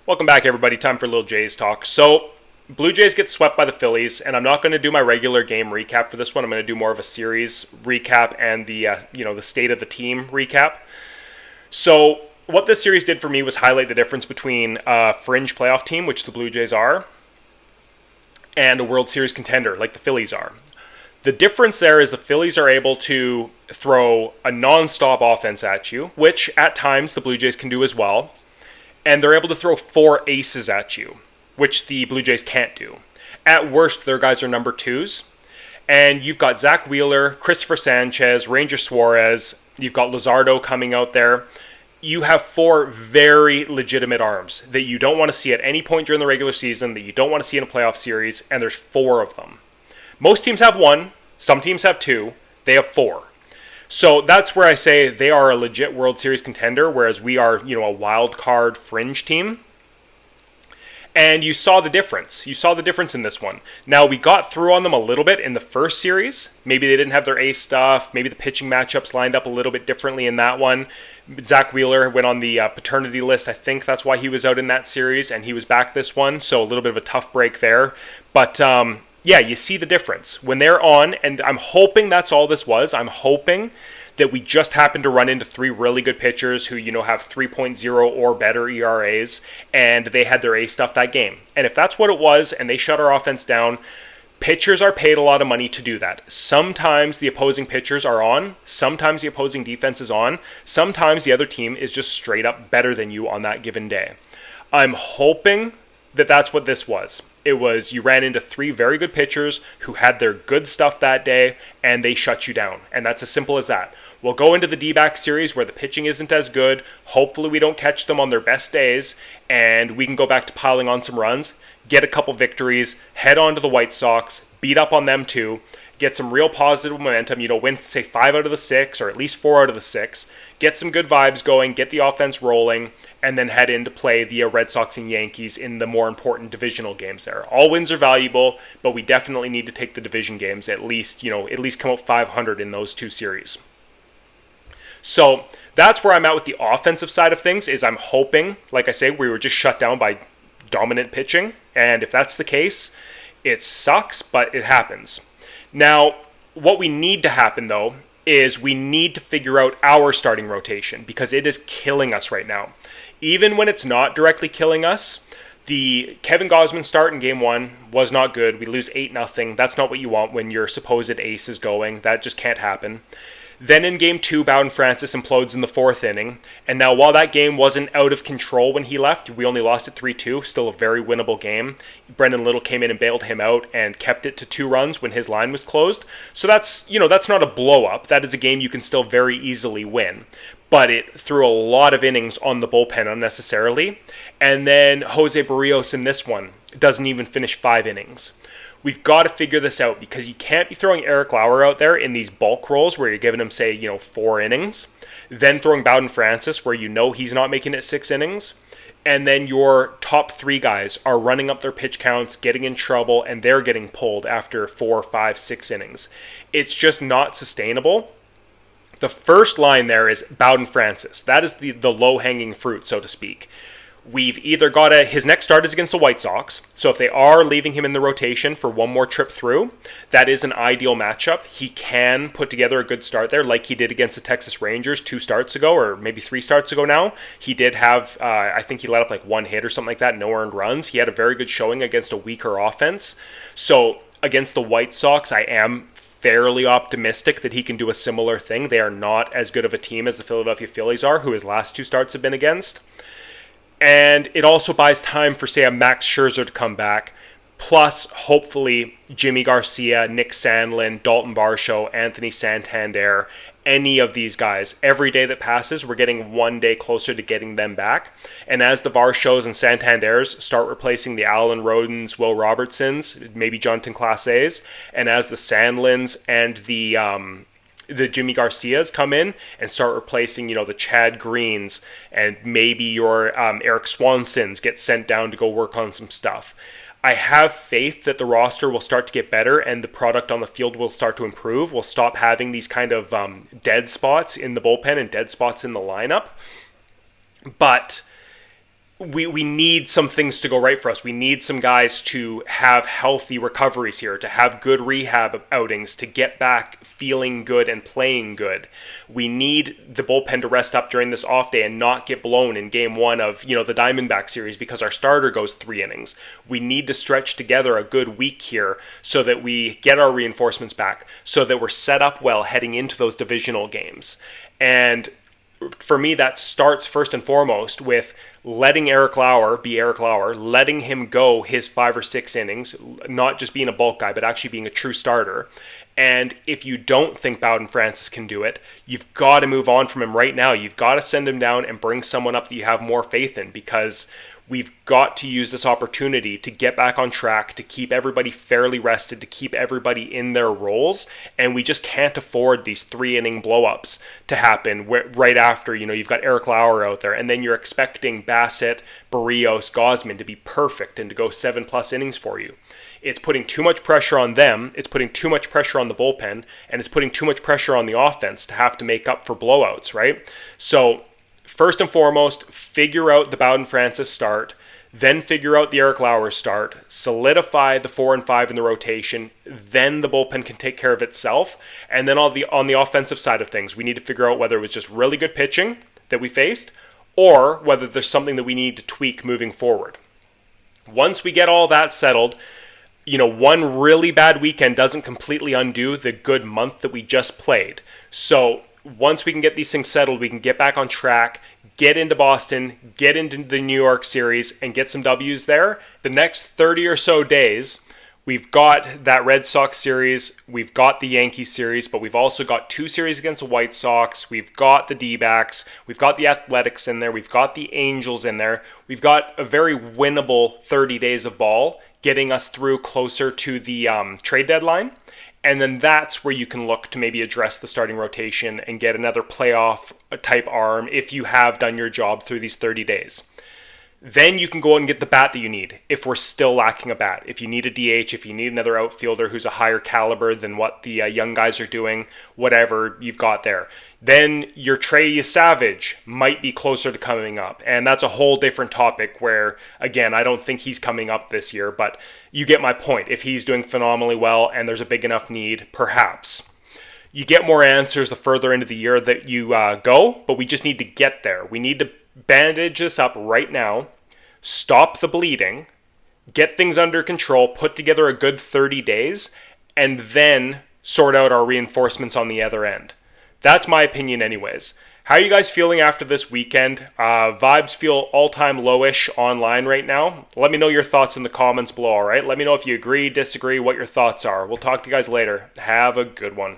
Welcome back, everybody. Time for a little Jays talk. So, Blue Jays get swept by the Phillies, and I'm not going to do my regular game recap for this one. I'm going to do more of a series recap and the state of the team recap. So, what this series did for me was highlight the difference between a fringe playoff team, which the Blue Jays are, and a World Series contender, like the Phillies are. The difference there is the Phillies are able to throw a non-stop offense at you, which at times the Blue Jays can do as well. And they're able to throw 4 aces at you, which the Blue Jays can't do. At worst, their guys are number 2s. And you've got Zach Wheeler, Christopher Sanchez, Ranger Suarez. You've got Luzardo coming out there. You have 4 very legitimate arms that you don't want to see at any point during the regular season, that you don't want to see in a playoff series, and there's 4 of them. Most teams have 1. Some teams have 2. They have 4. So that's where I say they are a legit World Series contender, whereas we are, a wild card fringe team. And you saw the difference. You saw the difference in this one. Now, we got through on them a little bit in the first series. Maybe they didn't have their ace stuff. Maybe the pitching matchups lined up a little bit differently in that one. Zach Wheeler went on the paternity list. I think that's why he was out in that series, and he was back this one. So a little bit of a tough break there. But yeah, you see the difference when they're on, and I'm hoping that's all this was. I'm hoping that we just happened to run into 3 really good pitchers who, have 3.0 or better ERAs, and they had their ace stuff that game. And if that's what it was, and they shut our offense down, pitchers are paid a lot of money to do that. Sometimes the opposing pitchers are on, sometimes the opposing defense is on, sometimes the other team is just straight up better than you on that given day. I'm hoping that that's what this was. It was you ran into 3 very good pitchers who had their good stuff that day, and they shut you down. And that's as simple as that. We'll go into the D-back series where the pitching isn't as good. Hopefully we don't catch them on their best days, and we can go back to piling on some runs, get a couple victories, head on to the White Sox, beat up on them too, get some real positive momentum, win, say, 5 out of the 6, or at least 4 out of the 6, get some good vibes going, get the offense rolling, and then head in to play the Red Sox and Yankees in the more important divisional games there. All wins are valuable, but we definitely need to take the division games, at least come out 500 in those 2 series. So that's where I'm at with the offensive side of things, is I'm hoping, like I say, we were just shut down by dominant pitching, and if that's the case, it sucks, but it happens. Now, what we need to happen, though, is we need to figure out our starting rotation, because it is killing us right now. Even when it's not directly killing us, the Kevin Gausman start in Game 1 was not good. We lose 8-0. That's not what you want when your supposed ace is going. That just can't happen. Then in Game 2, Bowden Francis implodes in the 4th inning. And now while that game wasn't out of control when he left, we only lost it 3-2. Still a very winnable game. Brendan Little came in and bailed him out and kept it to 2 runs when his line was closed. So that's not a blow-up. That is a game you can still very easily win. But it threw a lot of innings on the bullpen unnecessarily. And then Jose Barrios in this one doesn't even finish 5 innings. We've got to figure this out, because you can't be throwing Eric Lauer out there in these bulk rolls where you're giving him, say, 4 innings, then throwing Bowden Francis where he's not making it 6 innings, and then your top 3 guys are running up their pitch counts, getting in trouble, and they're getting pulled after 4, 5, 6 innings. It's just not sustainable. The first line there is Bowden Francis. That is the low-hanging fruit, so to speak. We've either got his next start is against the White Sox, so if they are leaving him in the rotation for one more trip through, that is an ideal matchup. He can put together a good start there, like he did against the Texas Rangers 2 starts ago, or maybe 3 starts ago now. He did have, I think he let up like 1 hit or something like that, no earned runs. He had a very good showing against a weaker offense. So against the White Sox, I am fairly optimistic that he can do a similar thing. They are not as good of a team as the Philadelphia Phillies are, who his last 2 starts have been against. And it also buys time for, say, a Max Scherzer to come back. Plus, hopefully, Jimmy Garcia, Nick Sandlin, Dalton Varsho, Anthony Santander, any of these guys. Every day that passes, we're getting 1 day closer to getting them back. And as the Varshos and Santanders start replacing the Alan Rodens, Will Robertsons, maybe Jonathan Clases, and as the Sandlins and the Jimmy Garcias come in and start replacing, the Chad Greens, and maybe your Eric Swansons get sent down to go work on some stuff. I have faith that the roster will start to get better and the product on the field will start to improve. We'll stop having these kind of dead spots in the bullpen and dead spots in the lineup. But we need some things to go right for us. We need some guys to have healthy recoveries here, to have good rehab outings, to get back feeling good and playing good. We need the bullpen to rest up during this off day and not get blown in game one of, the Diamondback series because our starter goes 3 innings. We need to stretch together a good week here so that we get our reinforcements back, so that we're set up well heading into those divisional games. And for me, that starts first and foremost with letting Eric Lauer be Eric Lauer, letting him go his 5 or 6 innings, not just being a bulk guy, but actually being a true starter. And if you don't think Bowden Francis can do it, you've got to move on from him right now. You've got to send him down and bring someone up that you have more faith in, because we've got to use this opportunity to get back on track, to keep everybody fairly rested, to keep everybody in their roles. And we just can't afford these 3-inning blow-ups to happen right after, you've got Eric Lauer out there. And then you're expecting Bassett, Barrios, Gosman to be perfect and to go 7+ innings for you. It's putting too much pressure on them, it's putting too much pressure on the bullpen, and it's putting too much pressure on the offense to have to make up for blowouts, right? So first and foremost, figure out the Bowden Francis start, then figure out the Eric Lauer start, solidify the 4 and 5 in the rotation, then the bullpen can take care of itself. And then on the offensive side of things, we need to figure out whether it was just really good pitching that we faced or whether there's something that we need to tweak moving forward. Once we get all that settled, one really bad weekend doesn't completely undo the good month that we just played. So once we can get these things settled, we can get back on track, get into Boston, get into the New York series, and get some W's there. The next 30 or so days, we've got that Red Sox series, we've got the Yankees series, but we've also got 2 series against the White Sox, we've got the D-backs, we've got the Athletics in there, we've got the Angels in there. We've got a very winnable 30 days of ball, getting us through closer to the trade deadline. And then that's where you can look to maybe address the starting rotation and get another playoff type arm if you have done your job through these 30 days. Then you can go and get the bat that you need if we're still lacking a bat. If you need a DH, if you need another outfielder who's a higher caliber than what the young guys are doing, whatever you've got there. Then your Trey Savage might be closer to coming up. And that's a whole different topic where, again, I don't think he's coming up this year, but you get my point. If he's doing phenomenally well and there's a big enough need, perhaps. You get more answers the further into the year that you go, but we just need to get there. We need to bandage this up right now, stop the bleeding, get things under control, put together a good 30 days, and then sort out our reinforcements on the other end. That's my opinion anyways. How are you guys feeling after this weekend? Vibes feel all-time lowish online right now. Let me know your thoughts in the comments below, all right? Let me know if you agree, disagree, what your thoughts are. We'll talk to you guys later. Have a good one.